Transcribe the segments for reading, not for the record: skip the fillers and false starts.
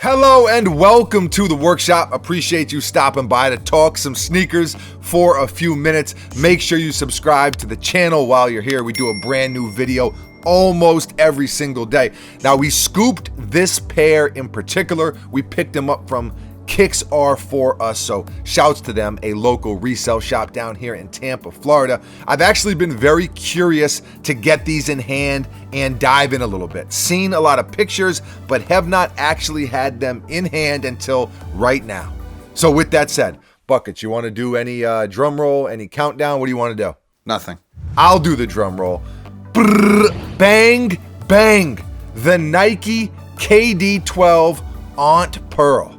Hello and welcome to the workshop. Appreciate you stopping by to talk some sneakers for a few minutes. Make sure you subscribe to the channel while you're here. We do a brand new video almost every single day. Now, we scooped this pair in particular. We picked them up from Kicks Are For Us, so shouts to them, a local resale shop down here in Tampa, Florida. I've actually been very curious to get these in hand and dive in a little bit. Seen a lot of pictures, but have not actually had them in hand until right now. So with that said, Buckets, you want to do any drum roll, any countdown? What do you want to do? Nothing. I'll do the drum roll. Brrr, bang, bang. The Nike KD12 Aunt Pearl.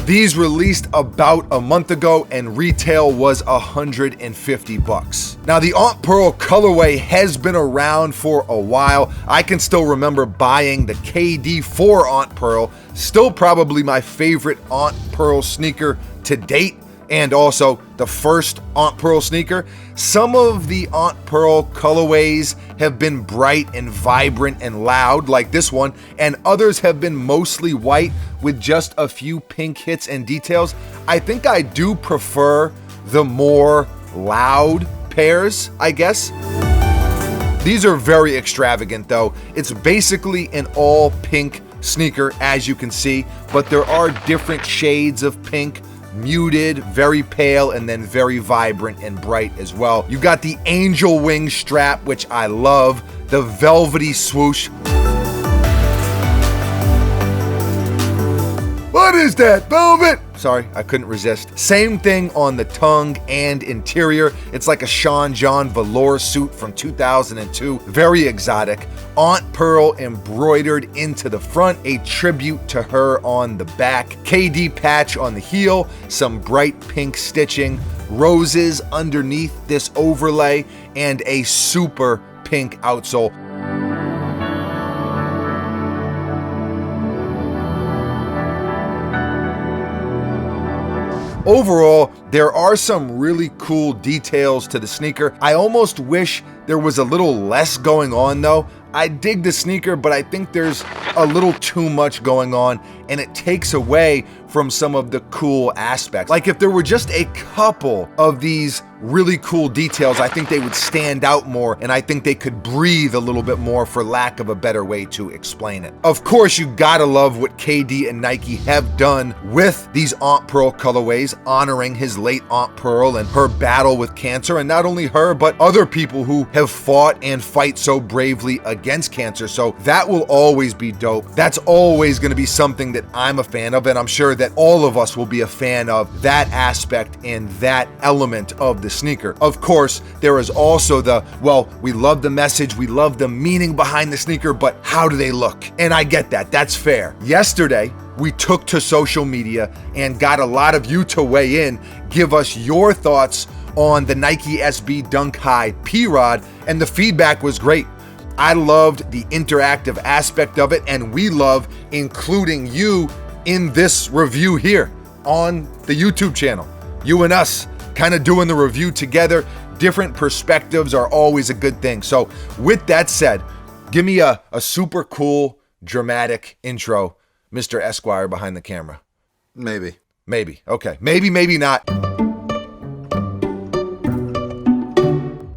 These released about a month ago and retail was $150. Now, the Aunt Pearl colorway has been around for a while. I can still remember buying the KD4 Aunt Pearl, still probably my favorite Aunt Pearl sneaker to date, and also the first Aunt Pearl sneaker. Some of the Aunt Pearl colorways have been bright and vibrant and loud like this one, and others have been mostly white with just a few pink hits and details. I think I do prefer the more loud pairs, I guess. These are very extravagant though. It's basically an all pink sneaker, as you can see, but there are different shades of pink. Muted, very pale, and then very vibrant and bright as well. You got the angel wing strap, which I love, the velvety swoosh. What is that, velvet? Sorry, I couldn't resist. Same thing on the tongue and interior. It's like a Sean John velour suit from 2002. Very exotic. Aunt Pearl embroidered into the front, a tribute to her on the back. KD patch on the heel, some bright pink stitching, roses underneath this overlay, and a super pink outsole. Overall, there are some really cool details to the sneaker. I almost wish there was a little less going on though. I dig the sneaker, but I think there's a little too much going on and it takes away from some of the cool aspects. Like if there were just a couple of these really cool details, I think they would stand out more and I think they could breathe a little bit more, for lack of a better way to explain it. Of course, you gotta love what KD and Nike have done with these Aunt Pearl colorways, honoring his late Aunt Pearl and her battle with cancer, and not only her, but other people who have fought and fight so bravely against cancer. So that will always be dope. That's always gonna be something that I'm a fan of, and I'm sure that all of us will be a fan of that aspect and that element of the sneaker. Of course, there is also the, well, we love the message, we love the meaning behind the sneaker, but how do they look? And I get that, that's fair. Yesterday, we took to social media and got a lot of you to weigh in, give us your thoughts on the Nike SB Dunk High P-Rod, and the feedback was great. I loved the interactive aspect of it, and we love including you in this review here on the YouTube channel. You and us kind of doing the review together. Different perspectives are always a good thing. So with that said, give me a super cool, dramatic intro, Mr. Esquire behind the camera. Maybe. Maybe. Okay. Maybe, maybe not.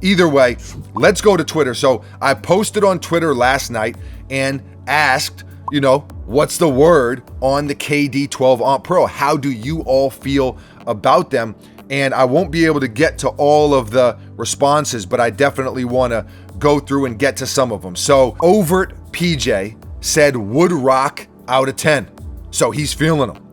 Either way, let's go to Twitter. So I posted on Twitter last night and asked, what's the word on the KD12 Aunt Pearl? How do you all feel about them? And I won't be able to get to all of the responses, but I definitely want to go through and get to some of them. So Overt PJ said would rock out of 10. So he's feeling them.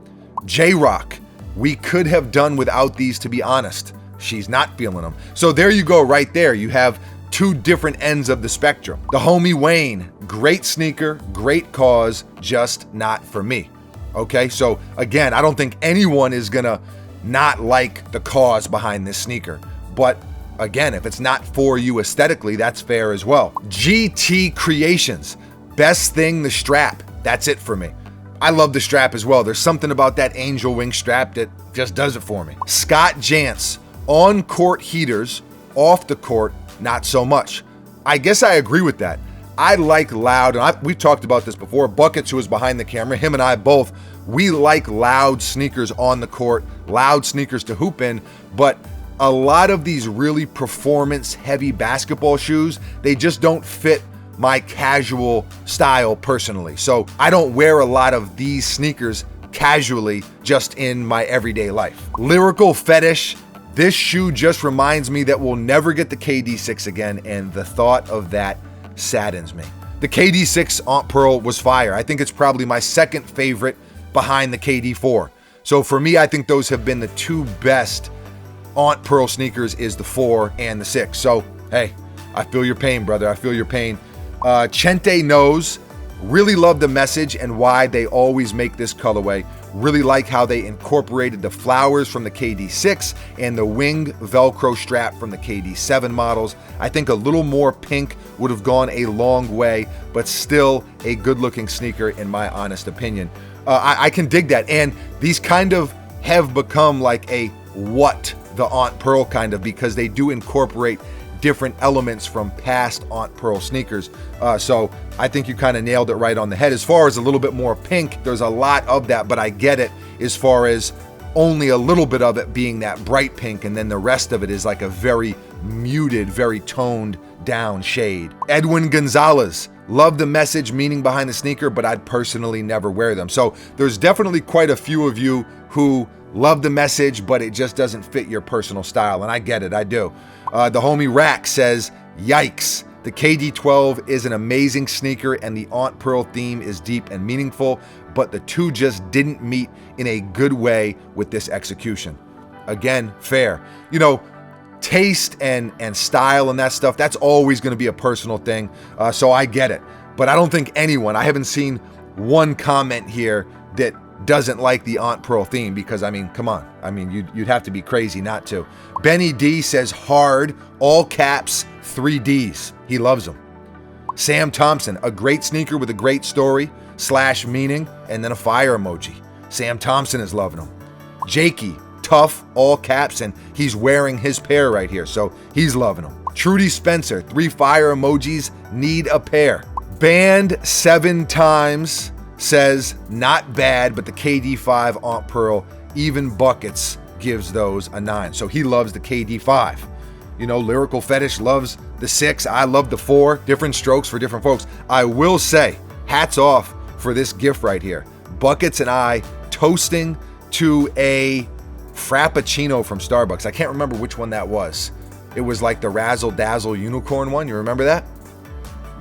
J-Rock, we could have done without these, to be honest. She's not feeling them. So there you go right there. You have two different ends of the spectrum. The homie Wayne, great sneaker, great cause, just not for me. Okay, so again, I don't think anyone is gonna not like the cause behind this sneaker, but again, if it's not for you aesthetically, that's fair as well. GT Creations, best thing, the strap. That's it for me. I love the strap as well. There's something about that angel wing strap that just does it for me. Scott Jantz, on court heaters, off the court, not so much. I guess I agree with that. I like loud, and we've talked about this before. Buckets, who was behind the camera, him and I both, we like loud sneakers on the court, loud sneakers to hoop in, but a lot of these really performance heavy basketball shoes, they just don't fit my casual style personally. So I don't wear a lot of these sneakers casually just in my everyday life. Lyrical Fetish, this shoe just reminds me that we'll never get the KD6 again, and the thought of that saddens me. The KD6 Aunt Pearl was fire. I think it's probably my second favorite behind the KD4. So for me, I think those have been the two best Aunt Pearl sneakers, is the 4 and the 6. So, hey, I feel your pain, brother. I feel your pain. Chente Knows, really love the message and why they always make this colorway. Really like how they incorporated the flowers from the KD6 and the wing Velcro strap from the KD7 models. I think a little more pink would have gone a long way, but still a good looking sneaker in my honest opinion. I can dig that. And these kind of have become like a what the Aunt Pearl kind of, because they do incorporate different elements from past Aunt Pearl sneakers. So I think you kind of nailed it right on the head. As far as a little bit more pink, there's a lot of that, but I get it as far as only a little bit of it being that bright pink, and then the rest of it is like a very muted, very toned down shade. Edwin Gonzalez, love the message, meaning behind the sneaker, but I'd personally never wear them. So there's definitely quite a few of you who love the message, but it just doesn't fit your personal style, and I get it, I do. The homie Rack says, yikes, the KD12 is an amazing sneaker and the Aunt Pearl theme is deep and meaningful, but the two just didn't meet in a good way with this execution. Again, fair. You know, taste and style and that stuff, that's always going to be a personal thing, so I get it. But I don't think anyone, I haven't seen one comment here that doesn't like the Aunt Pearl theme, because I mean, come on. I mean, you'd have to be crazy not to. Benny D says hard, all caps, 3 Ds. He loves them. Sam Thompson, a great sneaker with a great story / meaning, and then a fire emoji. Sam Thompson is loving them. Jakey, tough, all caps, and he's wearing his pair right here, so he's loving them. Trudy Spencer, 3 fire emojis, need a pair. Banned 7 times says, not bad, but the KD5 Aunt Pearl, even Buckets gives those a 9. So he loves the KD5. You know, Lyrical Fetish loves the 6. I love the 4. Different strokes for different folks. I will say, hats off for this gift right here. Buckets and I toasting to a Frappuccino from Starbucks. I can't remember which one that was. It was like the Razzle Dazzle unicorn one. You remember that?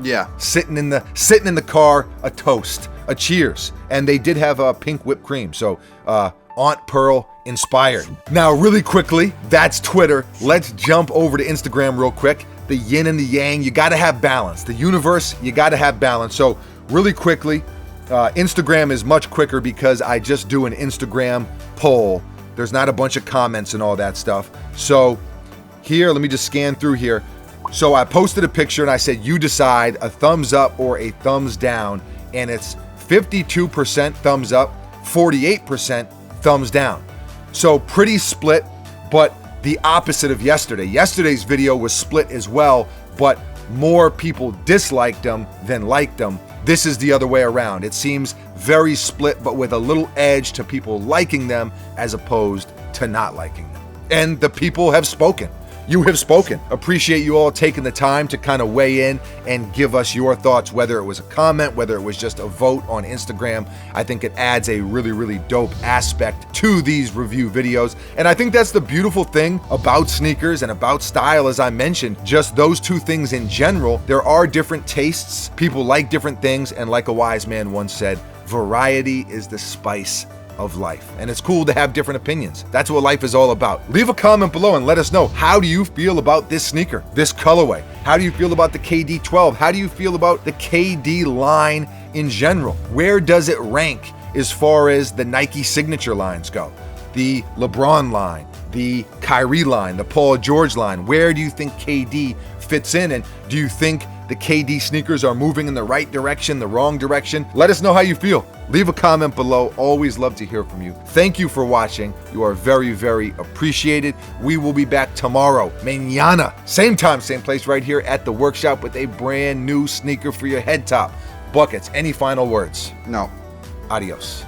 Yeah. Sitting in the car, a toast, a cheers. And they did have a pink whipped cream. So Aunt Pearl inspired. Now, really quickly, that's Twitter. Let's jump over to Instagram real quick. The yin and the yang, you got to have balance. The universe, you got to have balance. So really quickly, Instagram is much quicker because I just do an Instagram poll. There's not a bunch of comments and all that stuff. So here, let me just scan through here. So I posted a picture and I said, you decide, a thumbs up or a thumbs down. And it's 52% thumbs up, 48% thumbs down. So pretty split, but the opposite of yesterday. Yesterday's video was split as well, but more people disliked them than liked them. This is the other way around. It seems very split, but with a little edge to people liking them as opposed to not liking them. And the people have spoken. You have spoken. Appreciate you all taking the time to kind of weigh in and give us your thoughts, whether it was a comment, whether it was just a vote on Instagram. I think it adds a really, really dope aspect to these review videos. And I think that's the beautiful thing about sneakers and about style, as I mentioned, just those two things in general. There are different tastes. People like different things. And like a wise man once said, variety is the spice of life. And it's cool to have different opinions. That's what life is all about. Leave a comment below and let us know, how do you feel about this sneaker, this colorway? How do you feel about the KD12? How do you feel about the KD line in general? Where does it rank as far as the Nike signature lines go? The LeBron line, the Kyrie line, the Paul George line? Where do you think KD fits in? And do you think the KD sneakers are moving in the right direction, the wrong direction? Let us know how you feel. Leave a comment below. Always love to hear from you. Thank you for watching. You are very, very appreciated. We will be back tomorrow, mañana. Same time, same place, right here at the workshop with a brand new sneaker for your head top. Buckets, any final words? No. Adios.